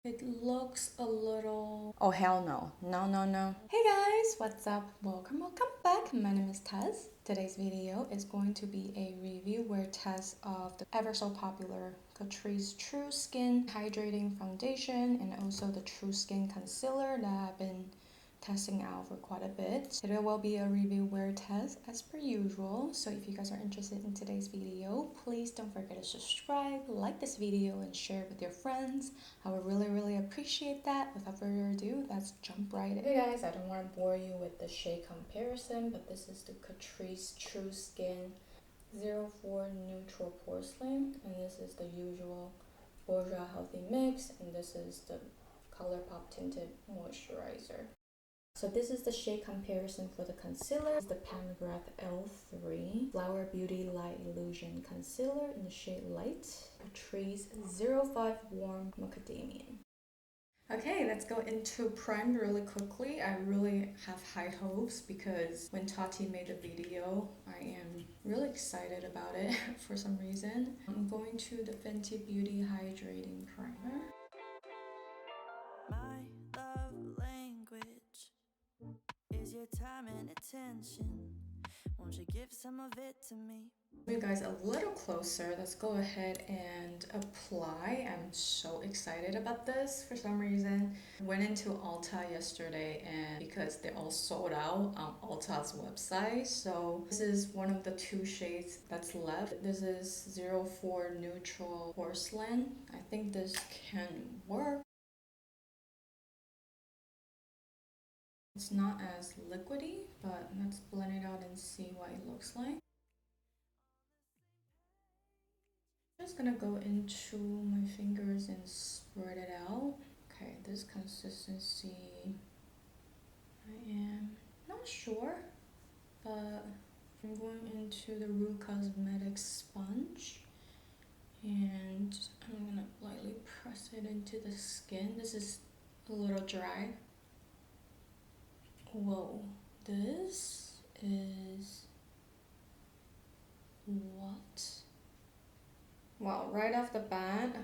It looks a little... Oh, hell no. No, no, no. Hey guys, what's up? Welcome back. My name is Tess. Today's video is going to be a review wear test of the ever so popular CATRICE True Skin Hydrating Foundation and also the True Skin Concealer that I've been testing out for quite a bit. Today will be a review wear test as per usual. So if you guys are interested in today's video, please don't forget to subscribe, like this video, and share it with your friends. I would really appreciate that. Without further ado, let's jump right in. Hey guys, I don't want to bore you with the shade comparison, but this is the CATRICE True Skin 04 Neutral Porcelain, and this is the usual bourjois healthy mix, and this is the colourpop tinted moisturizer. So this is the shade comparison for the concealer. It's the McGrath L3 Flower Beauty Light Illusion Concealer in the shade Light. CATRICE 05 Warm Macadamia. Okay, let's go into prime really quickly. I really have high hopes because when Tati made the video, I am really excited about it for some reason. I'm going to the Fenty Beauty Hydrating Primer. My love language is your time and attention. Won't you give some of it to me? You guys a little closer. Let's go ahead and apply. I'm so excited about this for some reason. Went into Ulta yesterday and because they all sold out on Ulta's website. So this is one of the two shades that's left. This is 04 Neutral Porcelain. I think this can work. It's not as liquidy, but let's blend it out and see what it looks like. Just gonna go into my fingers and spread it out. Okay, this consistency, I am not sure, but I'm going into the Root Cosmetics sponge and I'm gonna lightly press it into the skin. This is a little dry. Whoa, this is what? Well, right off the bat,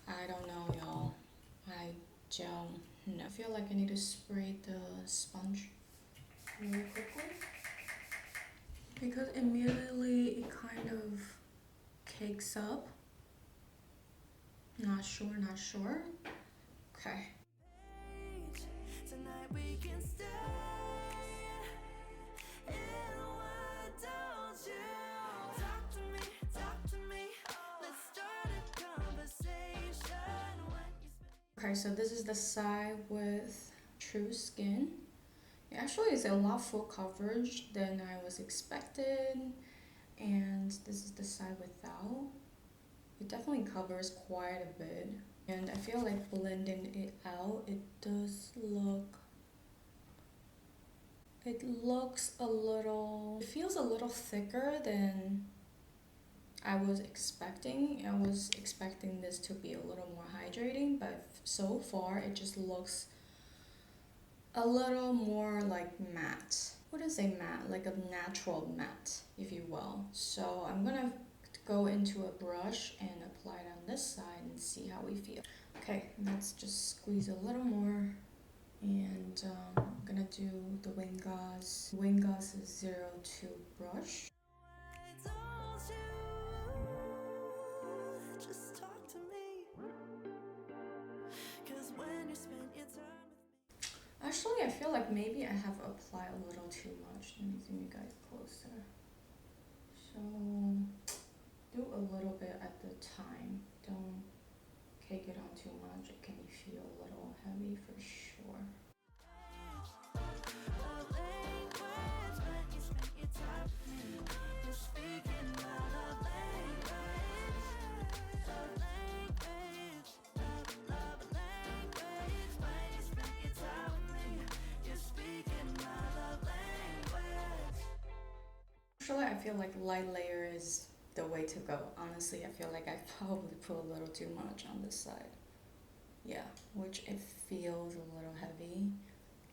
I don't know, y'all. I don't know. I feel like I need to spray the sponge really quickly because immediately it kind of cakes up. Not sure. Okay. Tonight we can stay. Okay, so this is the side with True Skin. It actually is a lot full coverage than I was expecting, and this is the side without. It definitely covers quite a bit, and I feel like blending it out, it looks a little, it feels a little thicker than I was expecting. I was expecting this to be a little more hydrating, but so far it just looks a little more like matte. What is a matte? Like a natural matte, if you will. So I'm gonna go into a brush and apply it on this side and see how we feel. Okay, let's just squeeze a little more. And I'm gonna do the Wingas 02 brush. Actually, I feel like maybe I have applied a little too much. Let me zoom you guys closer. So, do a little bit at the time. Don't cake it on too much. It can feel a little heavy for sure. Actually, I feel like light layer is the way to go. Honestly, I feel like I probably put a little too much on this side. Yeah, which it feels a little heavy.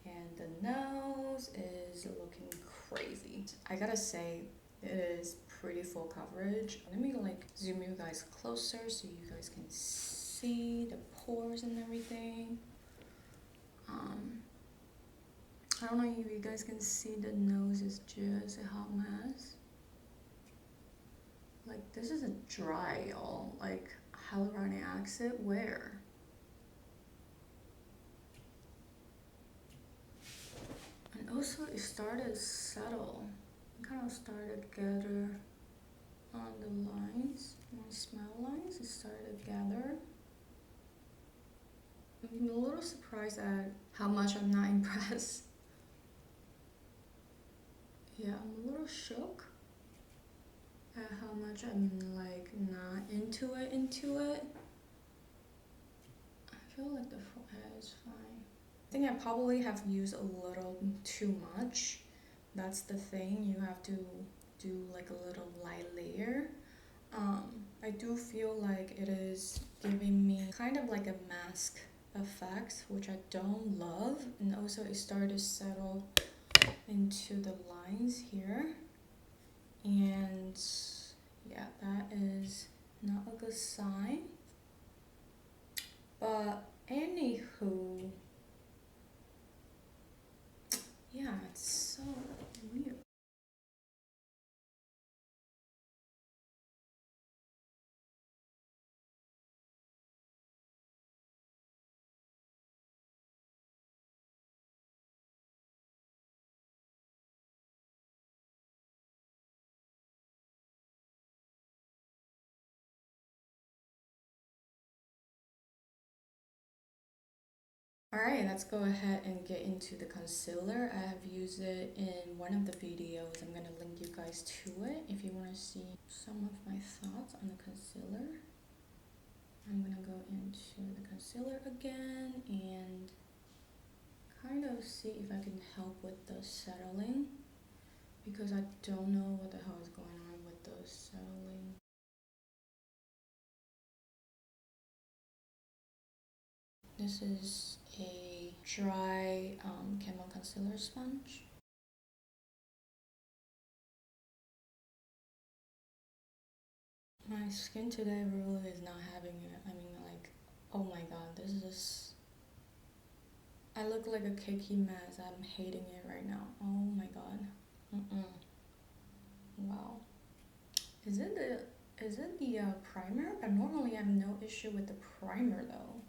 And the nose is looking crazy. I gotta say, it is pretty full coverage. Let me like zoom you guys closer so you guys can see. see the pores and everything. I don't know if you guys can see the nose is just a hot mess. Like, this is a dry, y'all. Like, hyaluronic acid, where? And also, it started subtle. It kind of started gather on the lines, my smile lines. It started gather. I'm a little surprised at how much I'm not impressed. Yeah, I'm a little shook at how much I'm like not into it. I feel like the forehead is fine. I think I probably have used a little too much. That's the thing, you have to do like a little light layer. I do feel like it is giving me kind of like a mask effect, which I don't love. And also it started to settle into the lines here. And yeah, that is not a good sign. But anywho, yeah, it's so weird. Alright, let's go ahead and get into the concealer. I have used it in one of the videos. I'm going to link you guys to it if you want to see some of my thoughts on the concealer. I'm going to go into the concealer again and kind of see if I can help with the settling, because I don't know what the hell is going on with the settling. This is a dry Camo concealer sponge. My skin today really is not having it. I mean, like, oh my god, this is... I look like a cakey mess. I'm hating it right now. Oh my god. Wow. Is it the primer? But normally I have no issue with the primer though.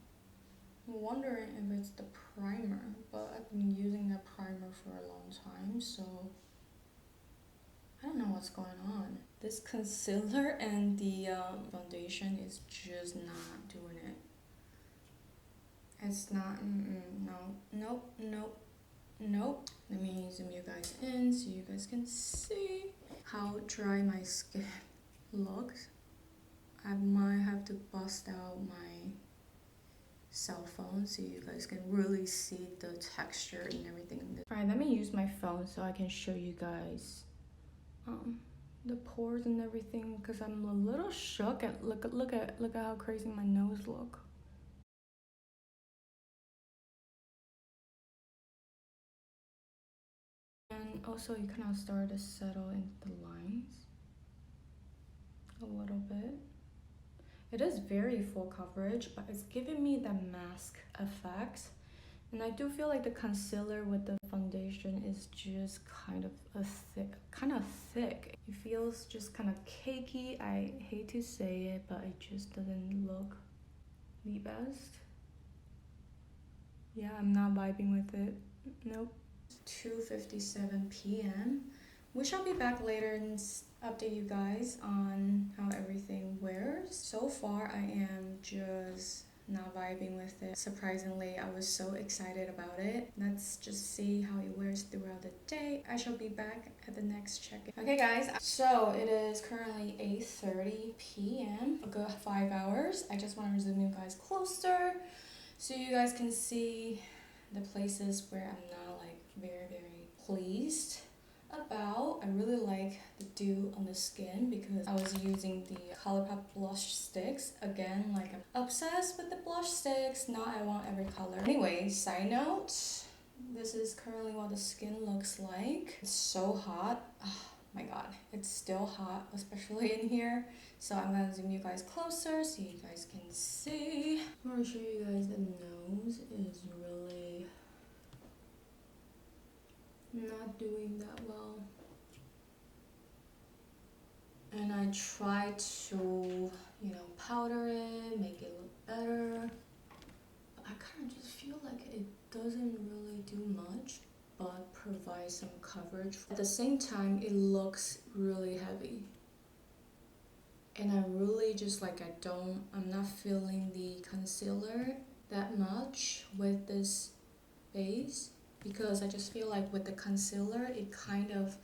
I'm wondering if it's the primer, but I've been using that primer for a long time, so I don't know what's going on. This concealer and the foundation is just not doing it. It's not, nope. Let me zoom you guys in so you guys can see how dry my skin looks. I might have to bust out my cell phone so you guys can really see the texture and everything. Alright, let me use my phone so I can show you guys the pores and everything, because I'm a little shook at look at how crazy my nose look. And also you kind of start to settle into the lines a little bit. It is very full coverage, but it's giving me the mask effect. And I do feel like the concealer with the foundation is just kind of thick. It feels just kind of cakey. I hate to say it, but it just doesn't look the best. Yeah, I'm not vibing with it. Nope. 2:57 p.m. We shall be back later and update you guys on how everything wears. So far, I am just not vibing with it. Surprisingly, I was so excited about it. Let's just see how it wears throughout the day. I shall be back at the next check-in. Okay guys, so it is currently 8:30 p.m. A good 5 hours. I just want to zoom you guys closer so you guys can see the places where I'm not like very pleased about. I really like the dew on the skin because I was using the ColourPop blush sticks. Again, like I'm obsessed with the blush sticks. Now I want every color. Anyway, side note, this is currently what the skin looks like. It's so hot. my god, it's still hot, especially in here. So I'm gonna zoom you guys closer so you guys can see. I'm gonna show you guys the nose is really not doing that well. And I try to, you know, powder it, make it look better. But I kind of just feel like it doesn't really do much, but provide some coverage. At the same time, it looks really heavy. And I really just like, I'm not feeling the concealer that much with this base, because I just feel like with the concealer, it kind of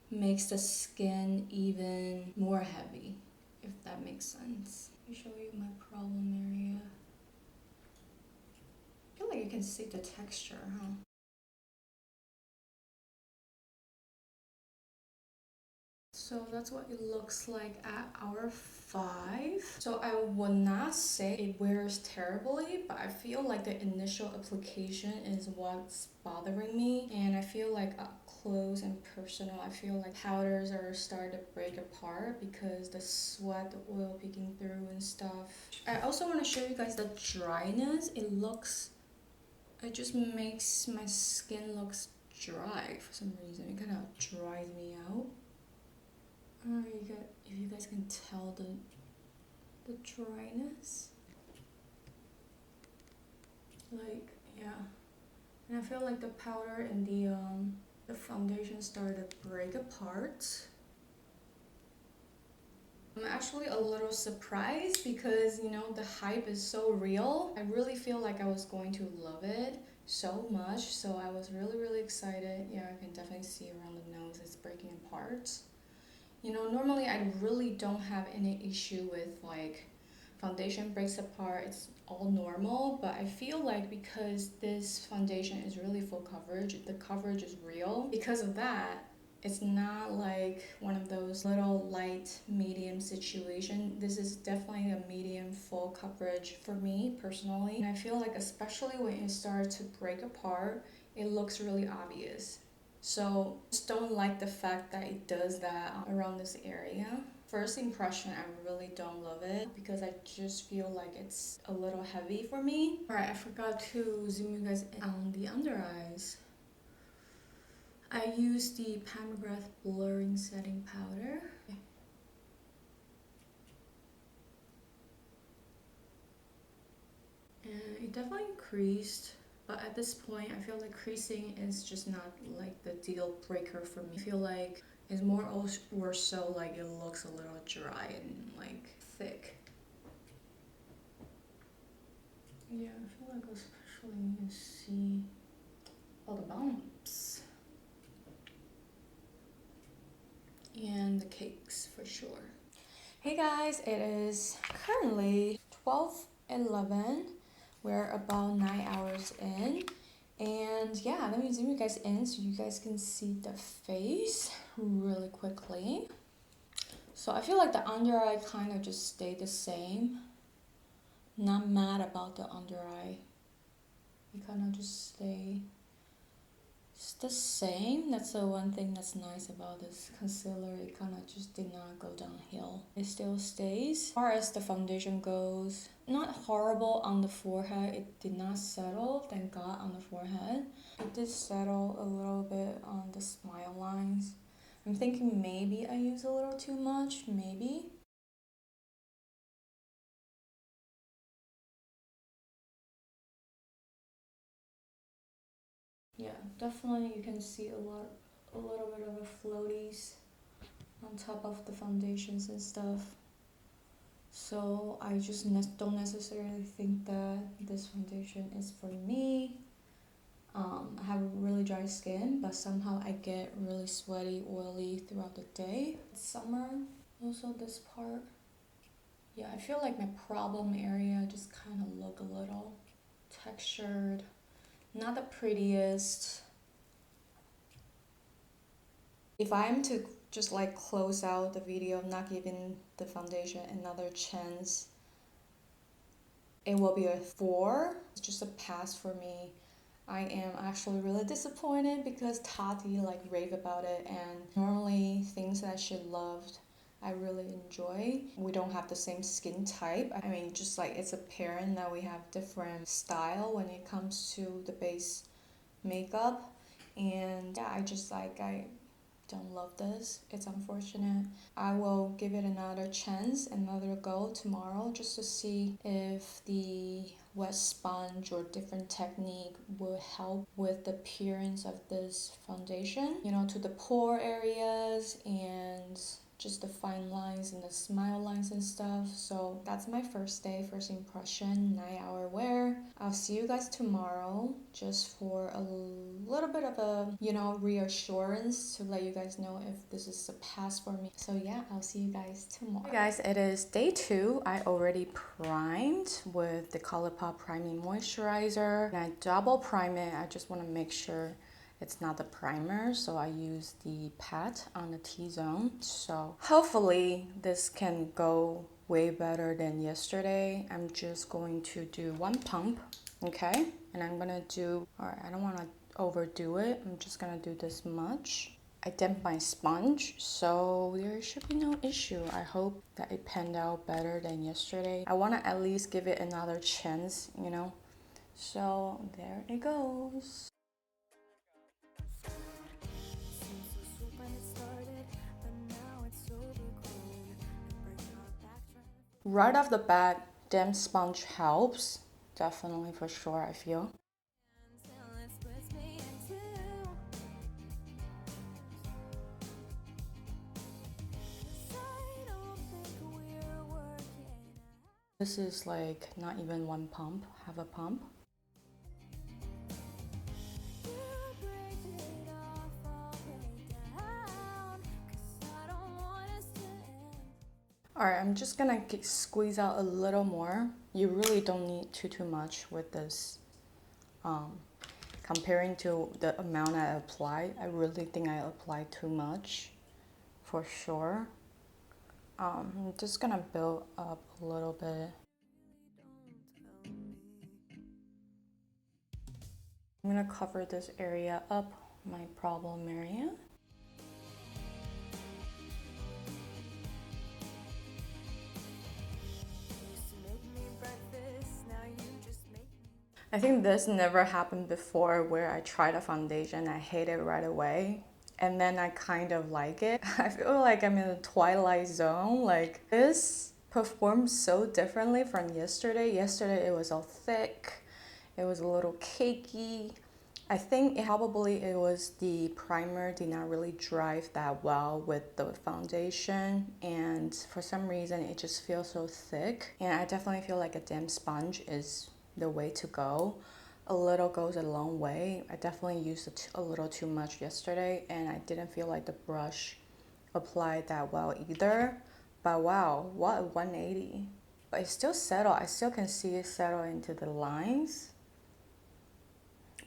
makes the skin even more heavy, if that makes sense. Let me show you my problem area. I feel like you can see the texture, huh? So that's what it looks like at hour 5. So I would not say it wears terribly, but I feel like the initial application is what's bothering me. And I feel like up close and personal, I feel like powders are starting to break apart because the sweat, the oil peeking through and stuff. I also want to show you guys the dryness. It just makes my skin looks dry for some reason. It kind of dries me out. I don't know if you guys can tell the dryness. Like, yeah. And I feel like the powder and the foundation started to break apart. I'm actually a little surprised because, you know, the hype is so real. I really feel like I was going to love it so much. So I was really excited. Yeah, I can definitely see around the nose it's breaking apart. You know, normally I really don't have any issue with like foundation breaks apart. It's all normal, but I feel like because this foundation is really full coverage, the coverage is real. Because of that, it's not like one of those little light medium situation. This is definitely a medium full coverage for me personally. And I feel like especially when it starts to break apart, it looks really obvious. So just don't like the fact that it does that around this area. First impression, I really don't love it because I just feel like it's a little heavy for me. Alright, I forgot to zoom you guys in on the under eyes. I use the McGrath blurring setting powder. And it definitely creased, but at this point I feel like creasing is just not like the deal breaker for me. I feel like it's more or so like it looks a little dry and like thick. Yeah, I feel like especially you can see all the bumps and the cakes for sure. Hey guys, it is currently 12:11. We're about 9 hours in, and yeah, let me zoom you guys in so you guys can see the face really quickly. So I feel like the under eye kind of just stayed the same. Not mad about the under eye. It kind of just stay the same. That's the one thing that's nice about this concealer. It kind of just did not go downhill. It still stays. As far as the foundation goes, not horrible on the forehead. It did not settle, thank God, on the forehead. It did settle a little bit on the smile lines. I'm thinking maybe I use a little too much, maybe. Yeah, definitely you can see a little bit of a floaties on top of the foundations and stuff. So I just don't necessarily think that this foundation is for me. I have really dry skin, but somehow I get really sweaty, oily throughout the day. It's summer, also this part. Yeah, I feel like my problem area just kind of look a little textured. Not the prettiest. If I'm to just like close out the video, not giving the foundation another chance, it will be a 4. It's just a pass for me. I am actually really disappointed because Tati like rave about it, and normally things that she loved I really enjoy. We don't have the same skin type. I mean, just like it's apparent that we have different style when it comes to the base makeup. And yeah, I don't love this. It's unfortunate. I will give it another chance, another go tomorrow, just to see if the wet sponge or different technique will help with the appearance of this foundation, you know, to the pore areas and just the fine lines and the smile lines and stuff. So that's my first day, first impression, 9-hour wear. I'll see you guys tomorrow just for a little bit of a, you know, reassurance to let you guys know if this is a pass for me. So yeah, I'll see you guys tomorrow. Hey guys, it is day 2. I already primed with the ColourPop Priming Moisturizer. And I double prime it. I just want to make sure it's not the primer, so I use the pat on the T-zone. So hopefully this can go way better than yesterday. I'm just going to do 1 pump, okay? And I'm gonna do, alright, I don't want to overdo it. I'm just gonna do this much. I damped my sponge, so there should be no issue. I hope that it panned out better than yesterday. I want to at least give it another chance, you know? So there it goes. Right off the bat, damp sponge helps. Definitely, for sure, I feel. This is like not even 1 pump, half a pump. Alright, I'm just gonna squeeze out a little more. You really don't need too much with this. Comparing to the amount I applied, I really think I applied too much, for sure. I'm just gonna build up a little bit. I'm gonna cover this area up, my problem area. I think this never happened before where I tried a foundation, I hate it right away, and then I kind of like it. I feel like I'm in the twilight zone. Like, this performed so differently from yesterday. Yesterday it was all thick, it was a little cakey. I think probably it was the primer did not really drive that well with the foundation, and for some reason it just feels so thick. And I definitely feel like a damp sponge is the way to go. A little goes a long way. I definitely used a little too much yesterday, and I didn't feel like the brush applied that well either. But wow, what a 180. But it's still settled. I still can see it settle into the lines.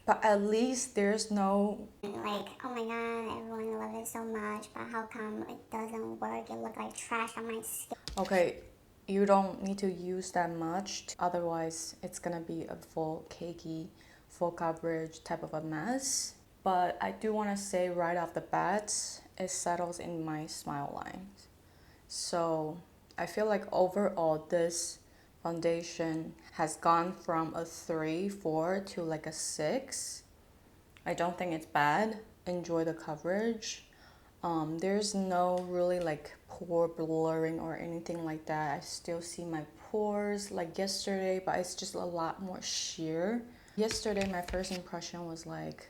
But at least there's no like, oh my god, everyone loves it so much, but how come it doesn't work? It looks like trash on my skin. Okay, you don't need to use that much, otherwise it's gonna be a full cakey, full coverage type of a mess. But I do want to say right off the bat, it settles in my smile lines. So I feel like overall this foundation has gone from a 3, 4 to like a 6. I don't think it's bad. Enjoy the coverage. There's no really like pore blurring or anything like that. I still see my pores like yesterday, but it's just a lot more sheer. Yesterday my first impression was like,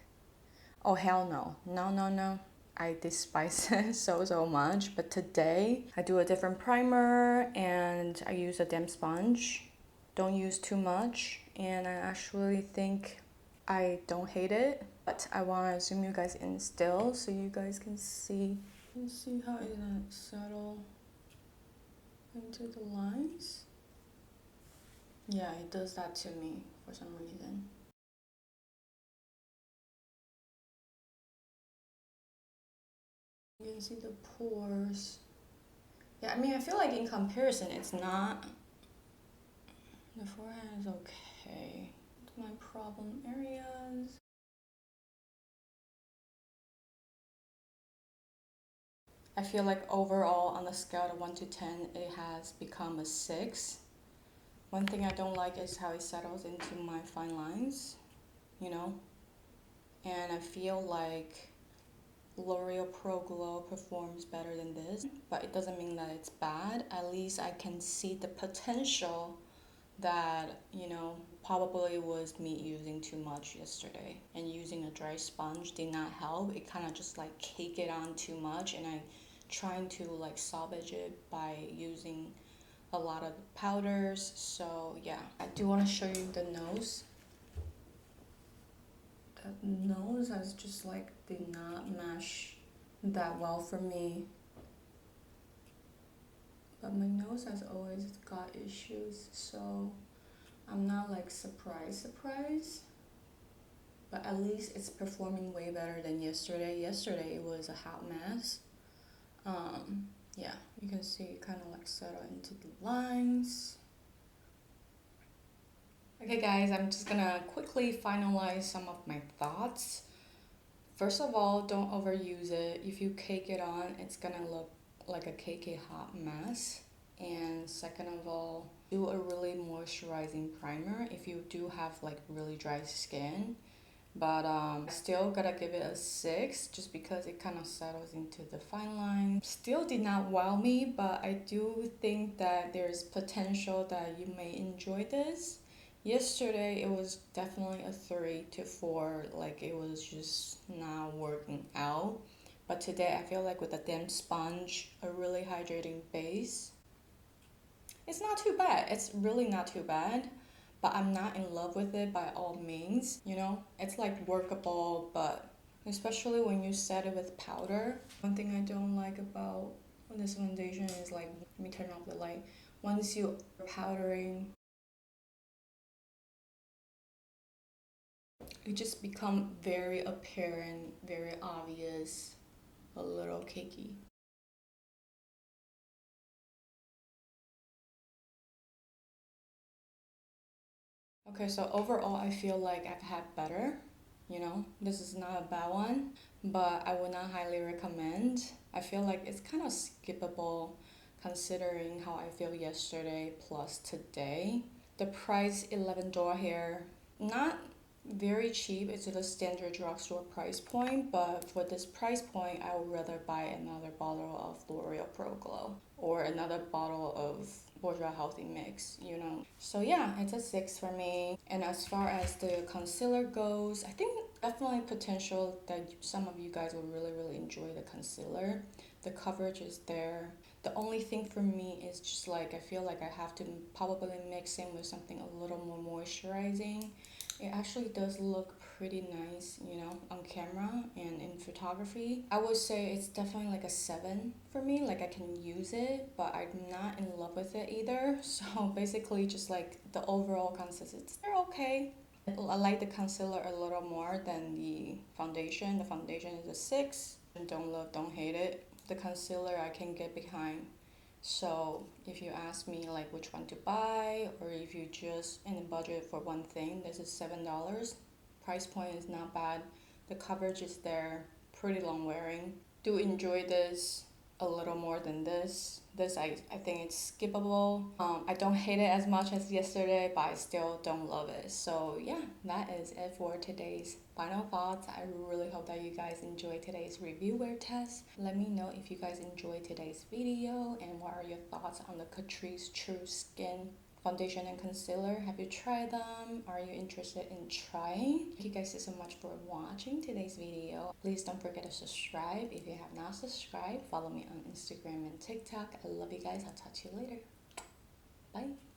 oh hell no, no. I despise it so much. But today I do a different primer and I use a damp sponge. Don't use too much, and I actually think I don't hate it. But I want to zoom you guys in still so you guys can see. Let's see how it's gonna settle into the lines. Yeah, it does that to me for some reason. You can see the pores. Yeah, I mean, I feel like in comparison, it's not. The forehead is okay. My problem areas. I feel like overall on the scale of 1 to 10, it has become a 6. One thing I don't like is how it settles into my fine lines, you know? And I feel like L'Oreal Pro Glow performs better than this, but it doesn't mean that it's bad. At least I can see the potential that, you know, probably was me using too much yesterday, and using a dry sponge did not help. It kind of just like cake it on too much, and I trying to like salvage it by using a lot of powders. So yeah, I do want to show you the nose. The nose has just like did not mesh that well for me, but my nose has always got issues, so I'm not like surprised, but at least it's performing way better than yesterday. Yesterday it was a hot mess. Yeah, you can see it kind of like settle into the lines. Okay guys, I'm just gonna quickly finalize some of my thoughts. First of all, don't overuse it. If you cake it on, it's gonna look like a cakey hot mess. And second of all, do a really moisturizing primer if you do have like really dry skin. But still gotta give it a 6 just because it kind of settles into the fine line. Still did not wow me, but I do think that there's potential that you may enjoy this. Yesterday it was definitely a 3 to 4, like it was just not working out. But today I feel like with a damp sponge, a really hydrating base, it's not too bad. It's really not too bad, but I'm not in love with it by all means, you know? It's like workable, but especially when you set it with powder. One thing I don't like about this foundation is like, let me turn off the light. Once you powdering, it just become very apparent, very obvious, a little cakey. Okay, so overall, I feel like I've had better. You know, this is not a bad one, but I would not highly recommend. I feel like it's kind of skippable considering how I feel yesterday plus today. The price $11 here, not very cheap. It's the standard drugstore price point, but for this price point, I would rather buy another bottle of L'Oreal Pro Glow or another bottle of bourjois healthy mix, you know. So yeah, it's a 6 for me. And as far as the concealer goes, I think definitely potential that some of you guys will really enjoy the concealer. The coverage is there. The only thing for me is just like I feel like I have to probably mix in with something a little more moisturizing. It actually does look pretty nice, you know, on camera and in photography. I would say it's definitely like a 7 for me. Like I can use it, but I'm not in love with it either. So basically just like the overall consistency, they're okay. I like the concealer a little more than the foundation. The foundation is a 6. Don't love, don't hate it. The concealer I can get behind. So if you ask me like which one to buy, or if you just in the budget for one thing, this is $7. Price point is not bad. The coverage is there, pretty long wearing. Do enjoy this a little more than this. This I think it's skippable. I don't hate it as much as yesterday, but I still don't love it. So yeah, that is it for today's final thoughts. I really hope that you guys enjoyed today's review wear test. Let me know if you guys enjoyed today's video and what are your thoughts on the Catrice True Skin foundation and concealer. Have you tried them? Are you interested in trying? Thank you guys so much for watching today's video. Please don't forget to subscribe if you have not subscribed. Follow me on Instagram and TikTok. I love you guys. I'll talk to you later. Bye.